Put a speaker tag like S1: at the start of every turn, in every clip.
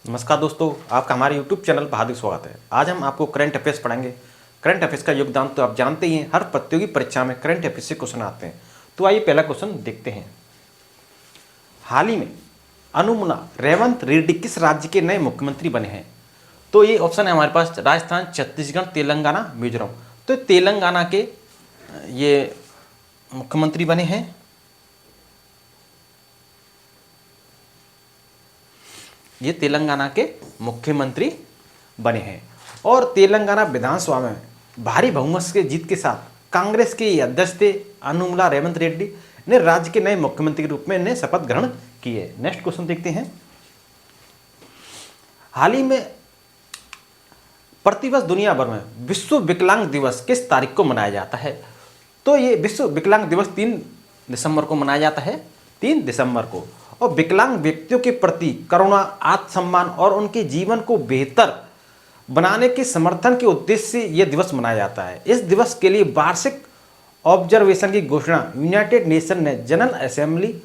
S1: नमस्कार दोस्तों, आपका हमारे YouTube चैनल पर हार्दिक स्वागत है। आज हम आपको करंट अफेयर्स पढ़ाएंगे। करंट अफेयर्स का योगदान तो आप जानते ही हैं, हर प्रतियोगी परीक्षा में करंट अफेयर्स से क्वेश्चन आते हैं। तो आइए पहला क्वेश्चन देखते हैं। हाल ही में अनुमुना रेवंत रेड्डी किस राज्य के नए मुख्यमंत्री बने हैं? तो ये ऑप्शन है हमारे पास राजस्थान, छत्तीसगढ़, तेलंगाना, मिजोरम। तो तेलंगाना के ये मुख्यमंत्री बने हैं। ये तेलंगाना के मुख्यमंत्री बने हैं और तेलंगाना विधानसभा में भारी बहुमत से जीत के साथ कांग्रेस के अध्यक्ष थे अनुमुला रेवंत रेड्डी ने राज्य के नए मुख्यमंत्री के रूप में इन्हें शपथ ग्रहण किए। नेक्स्ट क्वेश्चन देखते हैं। हाल ही में प्रतिवर्ष दुनिया भर में विश्व विकलांग दिवस किस तारीख को मनाया जाता है? तो ये विश्व विकलांग दिवस 3 दिसंबर को मनाया जाता है, 3 दिसंबर को। और विकलांग व्यक्तियों के प्रति करुणा, आत्मसम्मान और उनके जीवन को बेहतर बनाने के समर्थन के उद्देश्य से यह दिवस मनाया जाता है। इस दिवस के लिए वार्षिक ऑब्जर्वेशन की घोषणा यूनाइटेड नेशन ने जनरल असेंबली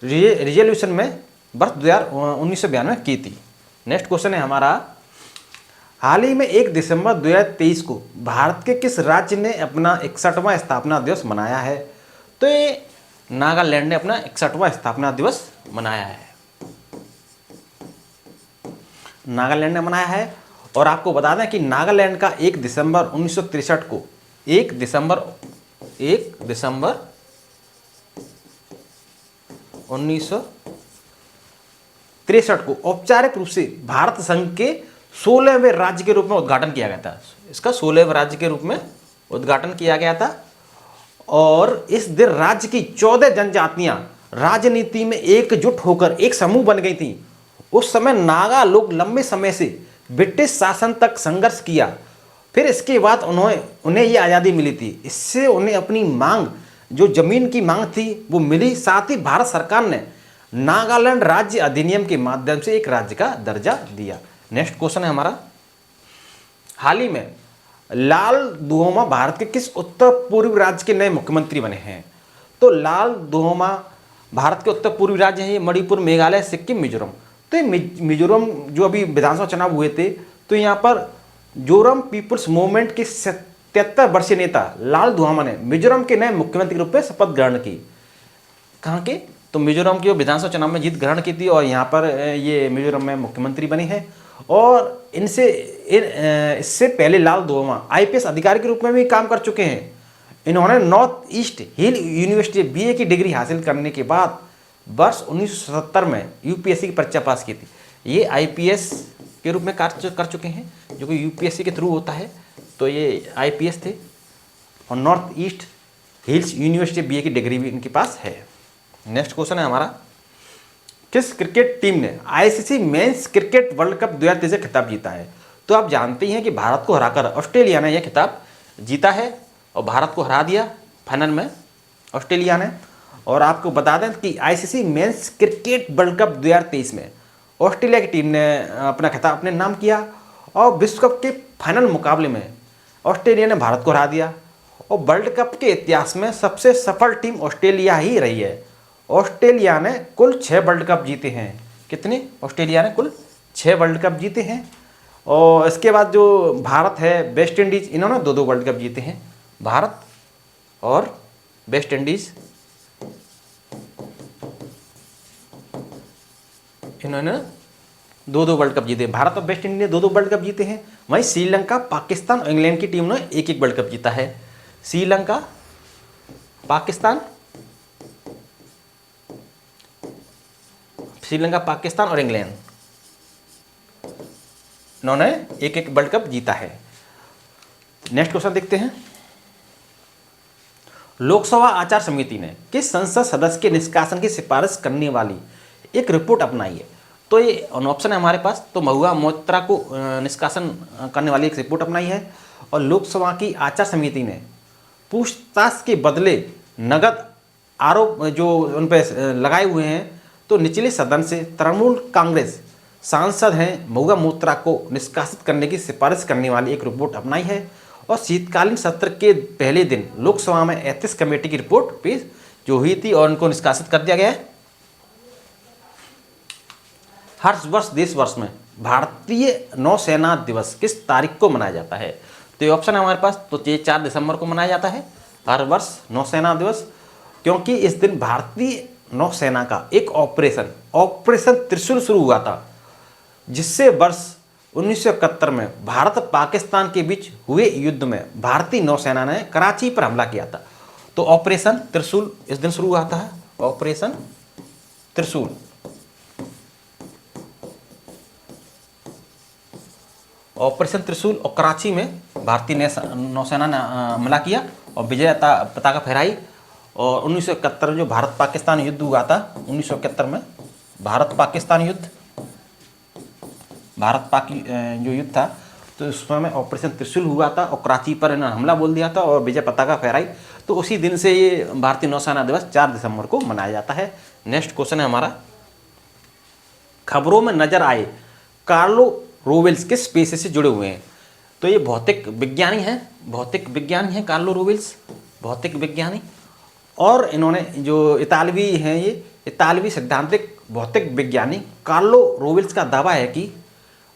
S1: रिजोल्यूशन में वर्ष 1992 में की थी। नेक्स्ट क्वेश्चन है हमारा, हाल ही में 1 दिसंबर 2023 को भारत के किस राज्य ने अपना 61वां स्थापना दिवस मनाया है? तो ये नागालैंड ने अपना 61वां स्थापना दिवस मनाया है। नागालैंड ने मनाया है। और आपको बता दें कि नागालैंड का 1 दिसंबर 1963 को 1 दिसंबर 1963 को औपचारिक रूप से भारत संघ के 16वें राज्य के रूप में उद्घाटन किया गया था। इसका 16वें राज्य के रूप में उद्घाटन किया गया था। और इस दिन राज्य की 14 जनजातियां राजनीति में एकजुट होकर एक समूह बन गई थी। उस समय नागा लोग लंबे समय से ब्रिटिश शासन तक संघर्ष किया, फिर इसके बाद उन्हें ये आज़ादी मिली थी। इससे उन्हें अपनी मांग, जो जमीन की मांग थी, वो मिली। साथ ही भारत सरकार ने नागालैंड राज्य अधिनियम के माध्यम से एक राज्य का दर्जा दिया। नेक्स्ट क्वेश्चन है हमारा, हाल ही में लाल दुहोमा भारत के किस उत्तर पूर्वी राज्य के नए मुख्यमंत्री बने हैं? तो लाल दुहोमा भारत के उत्तर पूर्वी राज्य हैं, ये मणिपुर, मेघालय, सिक्किम, मिजोरम। तो ये मिजोरम जो अभी विधानसभा चुनाव हुए थे, तो यहाँ पर जोरम पीपुल्स मूवमेंट के 73 वर्षीय नेता लाल दुहोमा ने मिजोरम के नए मुख्यमंत्री के रूप में शपथ ग्रहण की। कहाँ के? तो मिजोरम की विधानसभा चुनाव में जीत ग्रहण की थी और यहाँ पर ये मिजोरम में मुख्यमंत्री बने हैं। और इससे पहले लाल दुहोमा IPS अधिकारी के रूप में भी काम कर चुके हैं। इन्होंने नॉर्थ ईस्ट हिल यूनिवर्सिटी BA की डिग्री हासिल करने के बाद वर्ष 1977 में UPSC की परीक्षा पास की थी। ये IPS के रूप में कार्य कर चुके हैं, जो कि UPSC के थ्रू होता है। तो ये IPS थे और north east hills university BA की डिग्री भी इनके पास है। नेक्स्ट क्वेश्चन है हमारा, किस क्रिकेट टीम ने ICC men's cricket world cup 2023 का खिताब जीता है? तो आप जानते हैं कि भारत को हराकर ऑस्ट्रेलिया ने यह खिताब जीता है और भारत को हरा दिया फाइनल में ऑस्ट्रेलिया ने। और आपको बता दें कि ICC men's cricket world cup 2023 में ऑस्ट्रेलिया की टीम ने अपना खिताब अपने नाम किया और विश्व कप के फाइनल मुकाबले में ऑस्ट्रेलिया ने भारत को हरा दिया। और वर्ल्ड कप के इतिहास में सबसे सफल टीम ऑस्ट्रेलिया ही रही है। ऑस्ट्रेलिया ने कुल 6 वर्ल्ड कप जीते हैं। कितने? ऑस्ट्रेलिया ने कुल 6 वर्ल्ड कप जीते हैं। और इसके बाद जो भारत है, वेस्ट इंडीज़, इन्होंने 2-2 वर्ल्ड कप जीते हैं। भारत और वेस्ट इंडीज़ इन्होंने 2-2 वर्ल्ड कप जीते। भारत और वेस्ट इंडीज ने 2-2 वर्ल्ड कप जीते हैं। वहीं श्रीलंका, पाकिस्तान और इंग्लैंड की टीम ने 1-1 वर्ल्ड कप जीता है। श्रीलंका, पाकिस्तान और इंग्लैंड, इन्होंने 1-1 वर्ल्ड कप जीता है। नेक्स्ट क्वेश्चन देखते हैं, लोकसभा आचार समिति ने किस संसद सदस्य के निष्कासन की सिफारिश करने वाली एक रिपोर्ट अपनाई है? तो ये ऑप्शन है हमारे पास। तो महुआ मोइत्रा को निष्कासन करने वाली एक रिपोर्ट अपनाई है। और लोकसभा की आचार समिति ने पूछताछ के बदले नगद आरोप जो उन पर लगाए हुए हैं, तो निचले सदन से तृणमूल कांग्रेस सांसद हैं महुआ मोइत्रा को निष्कासित करने की सिफारिश करने वाली एक रिपोर्ट अपनाई है। और शीतकालीन सत्र के पहले दिन लोकसभा में एथिक्स कमेटी की रिपोर्ट पेश जो हुई थी और उनको निष्कासित कर दिया गया है। हर वर्ष देश वर्ष में भारतीय नौसेना दिवस किस तारीख को मनाया जाता है? तो ये ऑप्शन है हमारे पास। तो ये 4 दिसंबर को मनाया जाता है हर वर्ष नौसेना दिवस, क्योंकि इस दिन भारतीय नौसेना का एक ऑपरेशन त्रिशूल शुरू हुआ था, जिससे वर्ष 1971 में भारत पाकिस्तान के बीच हुए युद्ध में भारतीय नौसेना ने कराची पर हमला किया था। तो ऑपरेशन त्रिशूल इस दिन शुरू हुआ था, ऑपरेशन त्रिशूल। ऑपरेशन त्रिशूल और कराची में भारतीय नौसेना ने हमला किया और विजय पताका फहराई। और 1971 में जो भारत पाकिस्तान युद्ध हुआ था, 1971 में भारत पाकिस्तान युद्ध, भारत पाक जो युद्ध था, तो उस समय ऑपरेशन त्रिशूल हुआ था और कराची पर इन्होंने हमला बोल दिया था और विजय पताका फहराई। तो उसी दिन से ये भारतीय नौसेना दिवस 4 दिसंबर को मनाया जाता है। नेक्स्ट क्वेश्चन है हमारा, खबरों में नजर आए कार्लो रोवेल्स किस पेशे से जुड़े हुए हैं? तो ये भौतिक विज्ञानी हैं कार्लो रोवेल्स, भौतिक विज्ञानी। और इन्होंने जो इतालवी हैं, ये इतालवी सैद्धांतिक भौतिक विज्ञानी कार्लो रोवेल्स का दावा है कि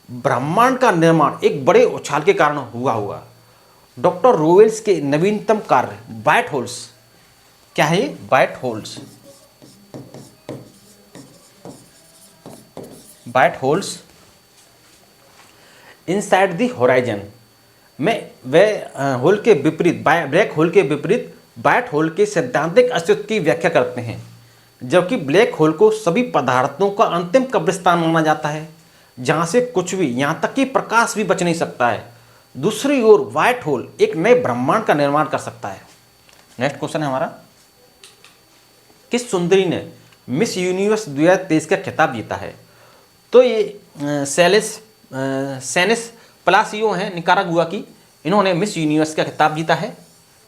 S1: ब्रह्मांड का निर्माण एक बड़े उछाल के कारण हुआ होगा। डॉक्टर रोवेल्स के नवीनतम कार्य ब्लैक होल्स, क्या है ये? Black holes inside the horizon में वे होल के विपरीत, ब्लैक होल के विपरीत ब्लैक होल के सैद्धांतिक अस्तित्व की व्याख्या करते हैं, जबकि ब्लैक होल को सभी पदार्थों का अंतिम कब्रिस्तान माना जाता है, जहां से कुछ भी, यहां तक कि प्रकाश भी बच नहीं सकता है। दूसरी ओर व्हाइट होल एक नए ब्रह्मांड का निर्माण कर सकता है। नेक्स्ट क्वेश्चन है हमारा, किस सुंदरी ने मिस यूनिवर्स 2023 का खिताब जीता है? तो ये सेनिस प्लासियो हैं निकारागुआ की, इन्होंने मिस यूनिवर्स का खिताब जीता है,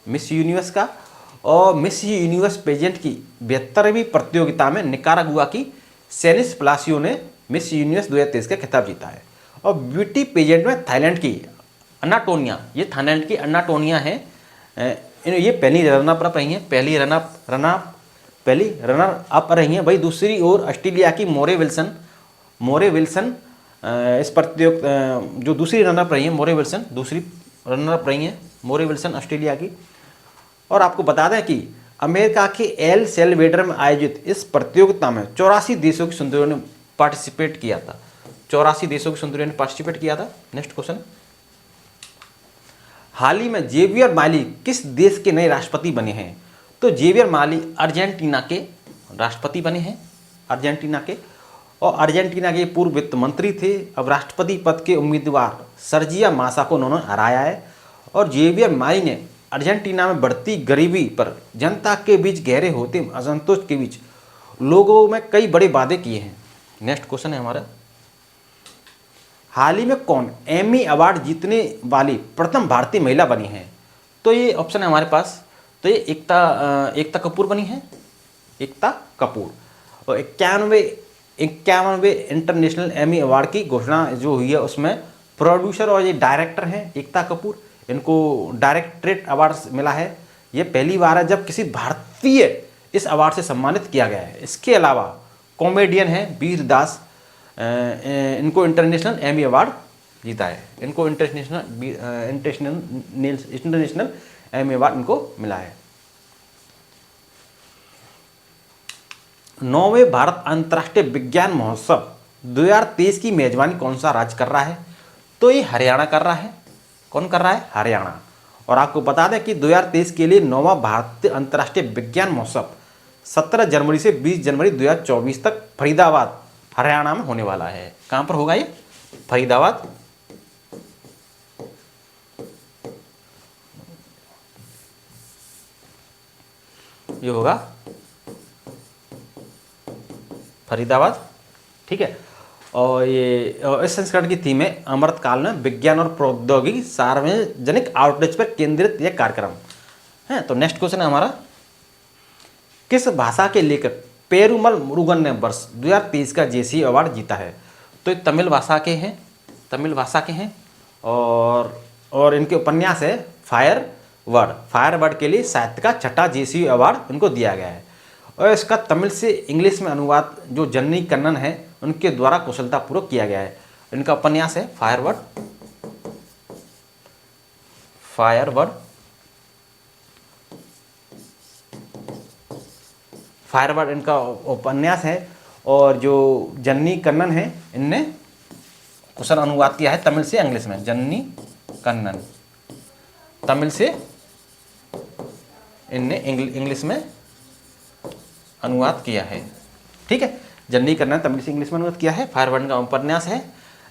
S1: मिस यूनिवर्स का। और मिस यूनिवर्स पेजेंट की 72वीं प्रतियोगिता में निकारागुआ की सेनिस प्लासियो ने मिस यूनिवर्स 2023 का खिताब जीता है। और ब्यूटी पेजेंट में थाईलैंड की अनाटोनिया, ये थाईलैंड की अनाटोनिया है, ये पहली रनर अप रही हैं। भाई दूसरी ओर ऑस्ट्रेलिया की मोरे विल्सन इस प्रतियोगिता जो दूसरी रनर अप रही हैं, दूसरी रनर अप रही हैं मोरे विल्सन ऑस्ट्रेलिया की। और आपको बता दें कि अमेरिका के एल सेल्वेडर में आयोजित इस प्रतियोगिता में 84 देशों की सुंदरियों ने पार्टिसिपेट किया था, 84 देशों की सुंदरियों ने पार्टिसिपेट किया था। नेक्स्ट क्वेश्चन, हाल ही में जेवियर माली किस देश के नए राष्ट्रपति बने हैं? तो जेवियर माली अर्जेंटीना के राष्ट्रपति बने हैं, अर्जेंटीना के। और अर्जेंटीना के पूर्व वित्त मंत्री थे, अब राष्ट्रपति पद के उम्मीदवार सर्जिया मासा को उन्होंने हराया है। और जेवियर माली ने अर्जेंटीना में बढ़ती गरीबी पर जनता के बीच गहरे होते असंतोष के बीच लोगों में कई बड़े वादे किए हैं। नेक्स्ट क्वेश्चन है हमारा, हाल ही में कौन एमी अवार्ड जीतने वाली प्रथम भारतीय महिला बनी है? तो ये ऑप्शन है हमारे पास। तो ये एकता कपूर बनी है, एकता कपूर। और 51वें इंटरनेशनल एमी अवार्ड की घोषणा जो हुई है, उसमें प्रोड्यूसर और ये डायरेक्टर हैं एकता कपूर, इनको डायरेक्टरेट अवार्ड मिला है। ये पहली बार है जब किसी भारतीय इस अवार्ड से सम्मानित किया गया है। इसके अलावा कॉमेडियन हैं वीर दास, इनको इंटरनेशनल एमी अवार्ड जीता है, इनको इंटरनेशनल एमी अवार्ड इनको मिला है। 9वें भारत अंतर्राष्ट्रीय विज्ञान महोत्सव 2023 की मेजबानी कौन सा राज्य कर रहा है? तो ये हरियाणा कर रहा है। कौन कर रहा है? हरियाणा। और आपको बता दें कि 2023 के लिए 9वां भारतीय अंतर्राष्ट्रीय विज्ञान महोत्सव 17 जनवरी से 20 जनवरी 2024 तक फरीदाबाद हरियाणा में होने वाला है। कहाँ पर होगा ये? फरीदाबाद। ये होगा फरीदाबाद, ठीक है। और इस संस्करण की थीम है अमृतकाल में विज्ञान और प्रौद्योगिकी सार्वजनिक आउटरीच पर केंद्रित यह कार्यक्रम है। तो नेक्स्ट क्वेश्चन है हमारा, किस भाषा के लेखक पेरुमल मुरुगन ने वर्ष 2023 का जेसी अवार्ड जीता है? तो ये तमिल भाषा के हैं। और इनके उपन्यास है फायर वर्ड के लिए साहित्य का 6ठा जेसी अवार्ड इनको दिया गया है। और इसका तमिल से इंग्लिश में अनुवाद जो जननी कन्नन है उनके द्वारा कुशलतापूर्वक किया गया है। इनका उपन्यास है फायरवर्ड। फायरवर्ड फायरवर्ड इनका उपन्यास है। और जो जन्नी कन्नन है, इनने कुशल अनुवाद किया है तमिल से इंग्लिश में। जन्नी कन्नन तमिल से इनने इंग्लिश में अनुवाद किया है। ठीक है, जन्नी कन्नन तमिल से इंग्लिश में अनुवाद किया है। फायरवर्ड का उपन्यास है।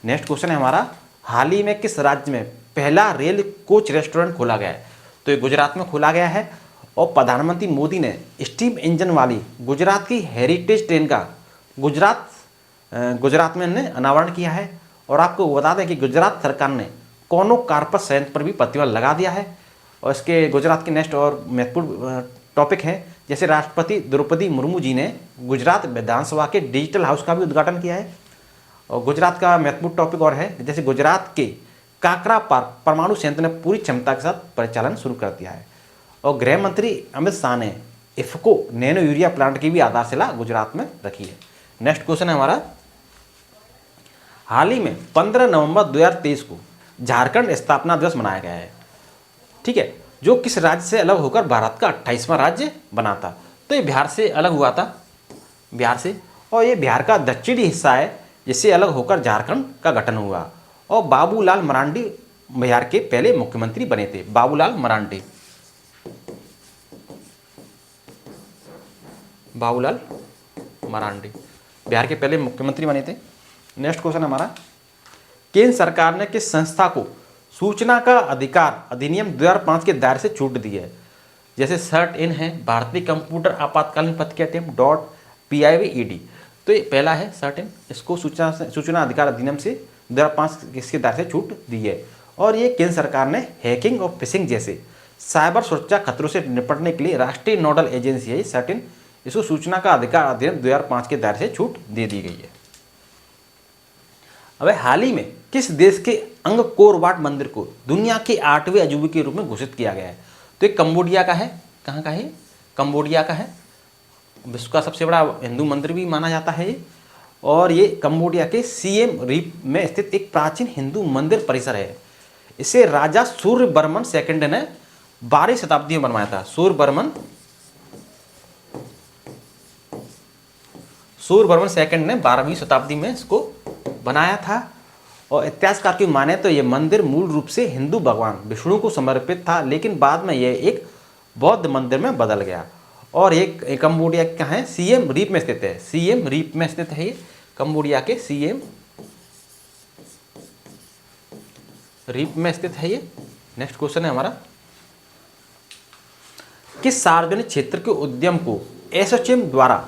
S1: नेक्स्ट क्वेश्चन है हमारा, हाल ही में किस राज्य में पहला रेल कोच रेस्टोरेंट खोला गया है? तो ये गुजरात में खोला गया है। और प्रधानमंत्री मोदी ने स्टीम इंजन वाली गुजरात की हेरिटेज ट्रेन का गुजरात में इन्हें अनावरण किया है। और आपको बता दें कि गुजरात सरकार ने कोनो कार्पस संयंत्र पर भी प्रतिबंध लगा दिया है। और इसके गुजरात के नेक्स्ट और महत्वपूर्ण टॉपिक है, जैसे राष्ट्रपति द्रौपदी मुर्मू जी ने गुजरात विधानसभा के डिजिटल हाउस का भी उद्घाटन किया है। और गुजरात का महत्वपूर्ण टॉपिक और है, जैसे गुजरात के काकरा परमाणु संयंत्र ने पूरी क्षमता के साथ परिचालन शुरू कर दिया है। और गृह मंत्री अमित शाह ने इफ्को नैनो यूरिया प्लांट की भी आधारशिला गुजरात में रखी है। नेक्स्ट क्वेश्चन है हमारा, हाल ही में 15 नवंबर 2023 को झारखंड स्थापना दिवस मनाया गया है। ठीक है, जो किस राज्य से अलग होकर भारत का 28वां राज्य बना था? तो ये बिहार से अलग हुआ था, बिहार से। और ये बिहार का दक्षिणी हिस्सा है, जिससे अलग होकर झारखंड का गठन हुआ। और बाबूलाल मरांडी बिहार के पहले मुख्यमंत्री बने थे। बाबूलाल मरांडी, बाबूलाल मरांडी बिहार के पहले मुख्यमंत्री बने थे। नेक्स्ट क्वेश्चन हमारा, केंद्र सरकार ने किस संस्था को सूचना का अधिकार अधिनियम 2005 के दायरे से छूट दी है? जैसे सर्ट इन है, भारतीय कंप्यूटर आपातकालीन प्रतिक्रिया डॉट PIVED। तो ये पहला है सर्ट इन, इसको सूचना अधिकार अधिनियम से 2005 इसके दायरे से छूट दी है। और ये केंद्र सरकार ने हैकिंग और फिशिंग जैसे साइबर सुरक्षा खतरों से निपटने के लिए राष्ट्रीय नोडल एजेंसी है सर्ट इन, इसको सूचना का अधिकार अधिनियम 2005 के दायरे से छूट दे दी गई है। अब हाल ही में किस देश के अंगकोर वाट मंदिर को दुनिया के 8वें अजूबे के रूप में घोषित किया गया है? तो ये कंबोडिया का है। कहाँ का है? कंबोडिया का है। विश्व का सबसे बड़ा हिंदू मंदिर भी माना जाता है ये। और ये कंबोडिया के सिएम रीप में स्थित एक प्राचीन हिंदू मंदिर परिसर है। इसे राजा सूर्यवर्मन सेकंड ने 12वीं शताब्दी में बनवाया था। सूर्यवर्मन सेकंड ने 12वीं शताब्दी में इसको बनाया था। और इतिहासकार की माने तो यह मंदिर मूल रूप से हिंदू भगवान विष्णु को समर्पित था, लेकिन बाद में यह एक बौद्ध मंदिर में बदल गया। और एक कंबोडिया का है, सिएम रीप में स्थित है। सिएम रीप में स्थित है ये, कंबोडिया के सिएम रीप में स्थित है ये। नेक्स्ट क्वेश्चन है हमारा, किस सार्वजनिक क्षेत्र के उद्यम को एसोचैम द्वारा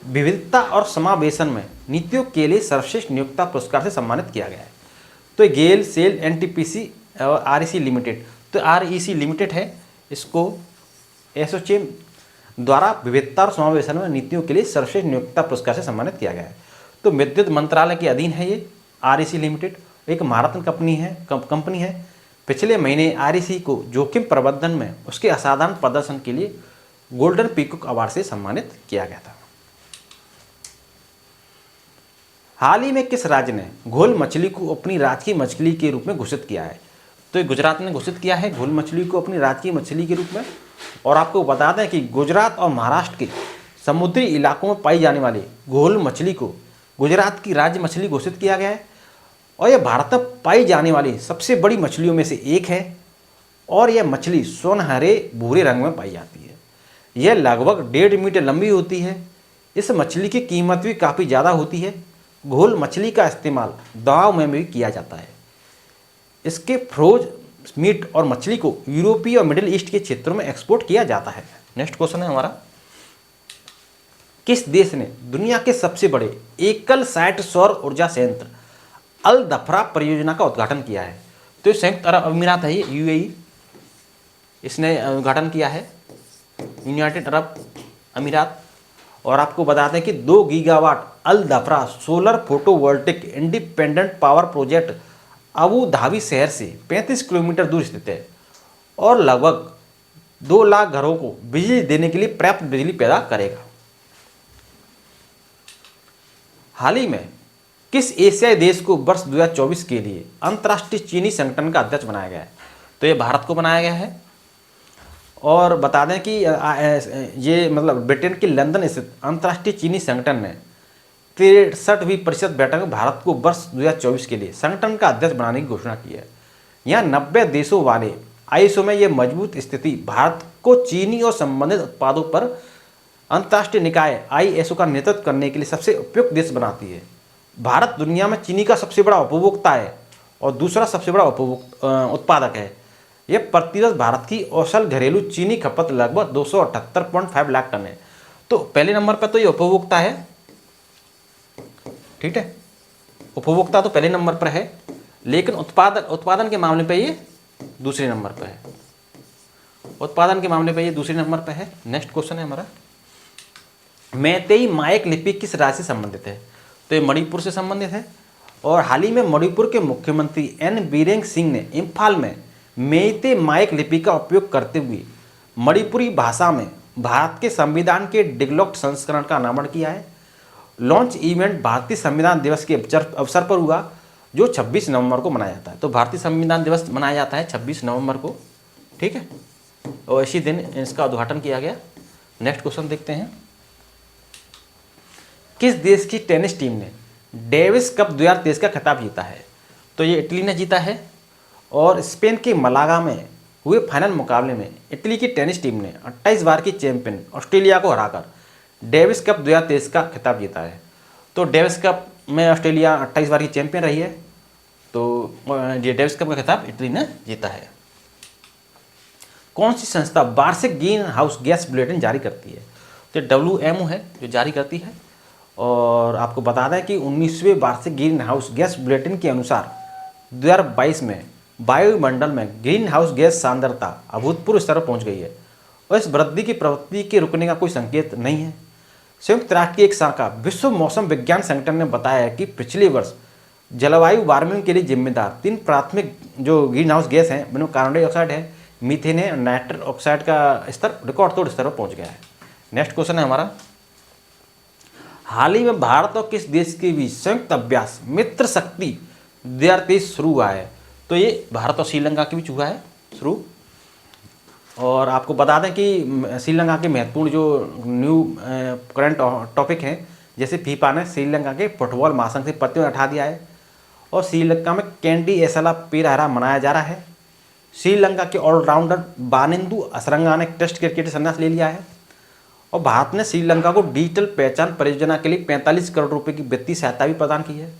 S1: विविधता और समावेशन में नीतियों के लिए सर्वश्रेष्ठ नियोक्ता पुरस्कार से सम्मानित किया गया है? तो गेल, सेल, NTPC और REC लिमिटेड। तो REC लिमिटेड है, इसको एसोचैम द्वारा विविधता और समावेशन में नीतियों के लिए सर्वश्रेष्ठ नियोक्ता पुरस्कार से सम्मानित किया गया है। तो विद्युत मंत्रालय के अधीन है ये REC लिमिटेड, एक महारत्न कंपनी है। पिछले महीने REC को जोखिम प्रबंधन में उसके असाधारण प्रदर्शन के लिए गोल्डन पीकॉक अवार्ड से सम्मानित किया गया था। हाल ही में किस राज्य ने घोल मछली को अपनी राजकीय मछली के रूप में घोषित किया है? तो ये गुजरात ने घोषित किया है घोल मछली को अपनी राजकीय मछली के रूप में। और आपको बता दें कि गुजरात और महाराष्ट्र के समुद्री इलाकों में पाई जाने वाली घोल मछली को गुजरात की राज्य मछली घोषित किया गया है। और यह भारत में पाई जाने वाली सबसे बड़ी मछलियों में से एक है। और यह मछली सुनहरे भूरे रंग में पाई जाती है। यह लगभग 1.5 मीटर लंबी होती है। इस मछली की कीमत भी काफ़ी ज़्यादा होती है। घोल मछली का इस्तेमाल दवाओं में भी किया जाता है। इसके फ्रोज मीट और मछली को यूरोपीय और मिडिल ईस्ट के क्षेत्रों में एक्सपोर्ट किया जाता है। नेक्स्ट क्वेश्चन है हमारा, किस देश ने दुनिया के सबसे बड़े एकल साइट सौर ऊर्जा संयंत्र अल दफरा परियोजना का उद्घाटन किया है? तो ये संयुक्त अरब अमीरात है, ये UAE, इसने उद्घाटन किया है, यूनाइटेड अरब अमीरात। और आपको बता दें कि 2 gigawatt Al Dhafra solar photovoltaic independent power project Abu Dhabi शहर से 35 किलोमीटर दूर स्थित है और लगभग 2 लाख घरों को बिजली देने के लिए पर्याप्त बिजली पैदा करेगा। हाल ही में किस एशियाई देश को वर्ष 2024 के लिए अंतर्राष्ट्रीय चीनी संगठन का अध्यक्ष बनाया गया है? तो ये भारत को बनाया गया है। और बता दें कि ये मतलब ब्रिटेन के लंदन स्थित अंतर्राष्ट्रीय चीनी संगठन ने 63वीं परिषद बैठक में भारत को वर्ष 2024 के लिए संगठन का अध्यक्ष बनाने की घोषणा की है। यहाँ 90 देशों वाले आईएसओ में यह मजबूत स्थिति भारत को चीनी और संबंधित उत्पादों पर अंतर्राष्ट्रीय निकाय आईएसओ का नेतृत्व करने के लिए सबसे उपयुक्त देश बनाती है। भारत दुनिया में चीनी का सबसे बड़ा उपभोक्ता है और दूसरा सबसे बड़ा उत्पादक है। यह प्रतिवर्ष भारत की औसत घरेलू चीनी खपत लगभग 278.5 लाख टन है। तो पहले नंबर पर तो ये उपभोक्ता है, ठीक है, उपभोक्ता तो पहले नंबर पर है, लेकिन उत्पादन के मामले पे ये दूसरे नंबर पर है। उत्पादन के मामले पे ये दूसरे नंबर पर है। नेक्स्ट क्वेश्चन है हमारा, मैतेई मायक लिपि किस राज्य से संबंधित है? तो ये मणिपुर से संबंधित है। और हाल ही में मणिपुर के मुख्यमंत्री एन बीरेन सिंह ने इम्फाल में मैतेई मायक लिपि का उपयोग करते हुए मणिपुरी भाषा में भारत के संविधान के डिगलॉक्ड संस्करण का अनावरण किया है। लॉन्च इवेंट भारतीय संविधान दिवस के अवसर पर हुआ, जो 26 नवंबर को मनाया जाता है। तो भारतीय संविधान दिवस मनाया जाता है 26 नवंबर को, ठीक है, और इसी दिन इसका उद्घाटन किया गया। नेक्स्ट क्वेश्चन देखते हैं, किस देश की टेनिस टीम ने डेविस कप 2023 का खिताब जीता है? तो ये इटली ने जीता है। और स्पेन के मलागा में हुए फाइनल मुकाबले में इटली की टेनिस टीम ने 28 बार की चैंपियन ऑस्ट्रेलिया को हराकर डेविस कप 2023 का खिताब जीता है। तो डेविस कप में ऑस्ट्रेलिया 28 बार की चैंपियन रही है, तो ये डेविस कप का खिताब इटली ने जीता है। कौन सी संस्था वार्षिक ग्रीन हाउस गैस बुलेटिन जारी करती है? तो WMO है जो जारी करती है। और आपको बता दें कि 19वें वार्षिक ग्रीन हाउस गैस बुलेटिन के अनुसार 2022 में वायुमंडल में ग्रीन हाउस गैस सांद्रता अभूतपूर्व स्तर पर पहुँच गई है और इस वृद्धि की प्रवृत्ति के रुकने का कोई संकेत नहीं है। संयुक्त राष्ट्र की एक शाखा विश्व मौसम विज्ञान संगठन ने बताया है कि पिछले वर्ष जलवायु वार्मिंग के लिए जिम्मेदार 3 प्राथमिक जो ग्रीन हाउस गैस हैं, उनमें कार्बन डाइऑक्साइड है, मीथेन है और नाइट्रस ऑक्साइड का स्तर रिकॉर्ड तोड़ स्तर पर पहुँच गया है। नेक्स्ट क्वेश्चन है हमारा, हाल ही में भारत और किस देश के बीच संयुक्त अभ्यास मित्र शक्ति 2023 शुरू हुआ है? तो ये भारत और श्रीलंका के बीच हुआ है शुरू। और आपको बता दें कि श्रीलंका के महत्वपूर्ण जो न्यू करंट टॉपिक हैं, जैसे फीफा ने श्रीलंका के फुटबॉल महासंघ से प्रतिबंध हटा दिया है और श्रीलंका में कैंडी एसला पेरहरा मनाया जा रहा है। श्रीलंका के ऑलराउंडर बानिंदु असरंगा ने टेस्ट क्रिकेट से संन्यास ले लिया है। और भारत ने श्रीलंका को डिजिटल पहचान परियोजना के लिए 45 करोड़ रुपए की वित्तीय सहायता भी प्रदान की है।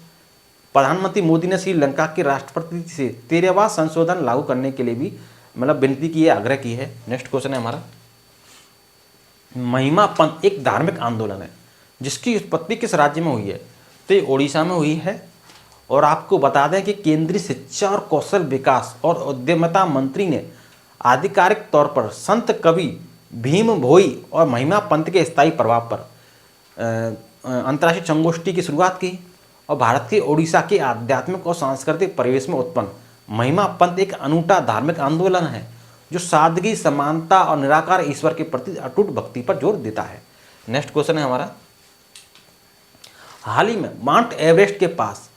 S1: प्रधानमंत्री मोदी ने श्रीलंका के राष्ट्रपति से 13वां संशोधन लागू करने के लिए भी विनती की है, आग्रह की है। नेक्स्ट क्वेश्चन है हमारा, महिमा पंथ एक धार्मिक आंदोलन है जिसकी उत्पत्ति किस राज्य में हुई है? तो ये ओडिशा में हुई है। और आपको बता दें कि केंद्रीय शिक्षा और कौशल विकास और उद्यमिता मंत्री ने आधिकारिक तौर पर संत कवि भीम भोई और महिमा पंथ के स्थायी प्रभाव पर अंतर्राष्ट्रीय संगोष्ठी की शुरुआत की। और भारत के ओडिशा के आध्यात्मिक और सांस्कृतिक परिवेश में उत्पन्न महिमा पंथ एक अनूठा धार्मिक आंदोलन है जो सादगी, समानता और निराकार ईश्वर के प्रति अटूट भक्ति पर जोर देता है। नेक्स्ट क्वेश्चन है हमारा, हाल ही में माउंट एवरेस्ट के पास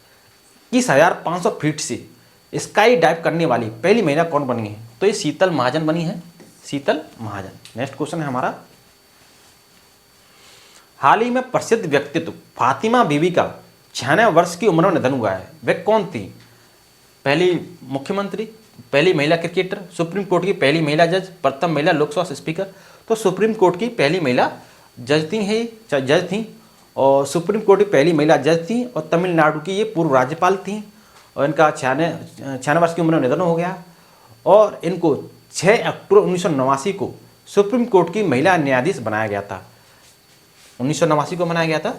S1: 21,500 फीट से स्काई डाइव करने वाली पहली महिला कौन बनी है? तो ये शीतल महाजन बनी है, शीतल महाजन। नेक्स्ट क्वेश्चन है हमारा, हाल ही में प्रसिद्ध व्यक्तित्व फातिमा बीबी का 96 वर्ष की उम्र में निधन हुआ है। वह कौन थी? पहली मुख्यमंत्री, पहली महिला क्रिकेटर, सुप्रीम कोर्ट की पहली महिला जज, प्रथम महिला लोकसभा स्पीकर। तो सुप्रीम कोर्ट की पहली महिला जज थी और सुप्रीम कोर्ट की पहली महिला जज थी और तमिलनाडु की ये पूर्व राज्यपाल थी और इनका 96 वर्ष की उम्र में निधन हो गया। और इनको 6 अक्टूबर 1989 को सुप्रीम कोर्ट की महिला न्यायाधीश बनाया गया था। 1989 को बनाया गया था,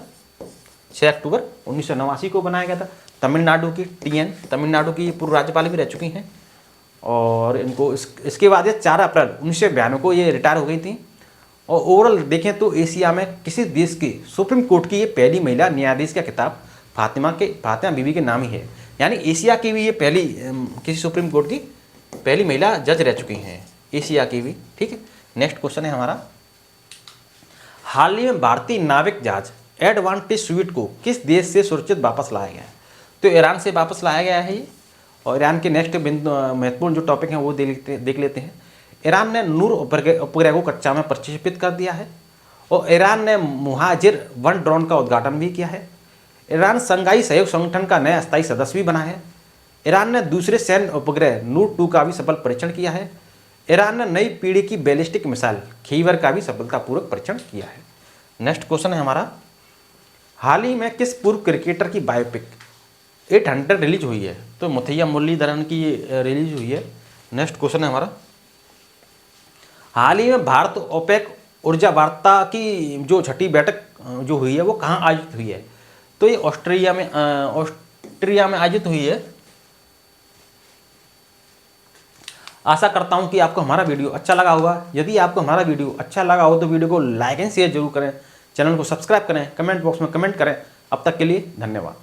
S1: 6 अक्टूबर 1989 को बनाया गया था। तमिलनाडु की तमिलनाडु की पूर्व राज्यपाल भी रह चुकी हैं। और इनको इसके बाद ये 4 अप्रैल 1992 को ये रिटायर हो गई थी। और ओवरऑल देखें तो एशिया में किसी देश की सुप्रीम कोर्ट की ये पहली महिला न्यायाधीश का खिताब फातिमा बीबी के नाम ही है। यानी एशिया की भी ये पहली किसी सुप्रीम कोर्ट की पहली महिला जज रह चुकी हैं, एशिया की भी। ठीक है, नेक्स्ट क्वेश्चन है हमारा, हाल ही में भारतीय नाविक जहाज एडवांटेज स्वीट को किस देश से सुरक्षित वापस लाया गया है? तो ईरान से वापस लाया गया है ये। और ईरान के नेक्स्ट महत्वपूर्ण जो टॉपिक हैं वो देख लेते हैं। ईरान ने नूर उपग्रह को कच्चा में प्रक्षेपित कर दिया है। और ईरान ने मुहाजिर 1 ड्रोन का उद्घाटन भी किया है। ईरान संघाई सहयोग संगठन का नया अस्थायी सदस्य भी बना है। ईरान ने दूसरे सैन्य उपग्रह नूर 2 का भी सफल परीक्षण किया है। ईरान ने नई पीढ़ी की बैलिस्टिक मिसाइल खीवर का भी सफलतापूर्वक परीक्षण किया है। नेक्स्ट क्वेश्चन है हमारा, हाल ही में किस पूर्व क्रिकेटर की बायोपिक 800 रिलीज हुई है? तो मुथैया मुरलीधरन की रिलीज हुई है। नेक्स्ट क्वेश्चन है हमारा, हाल ही में भारत ओपेक ऊर्जा वार्ता की जो छठी बैठक जो हुई है वो कहाँ आयोजित हुई है? तो ये ऑस्ट्रिया में आयोजित हुई है। आशा करता हूँ कि आपको हमारा वीडियो अच्छा लगा होगा। यदि आपको हमारा वीडियो अच्छा लगा हो तो वीडियो को लाइक एंड शेयर जरूर करें, चैनल को सब्सक्राइब करें, कमेंट बॉक्स में कमेंट करें। अब तक के लिए धन्यवाद।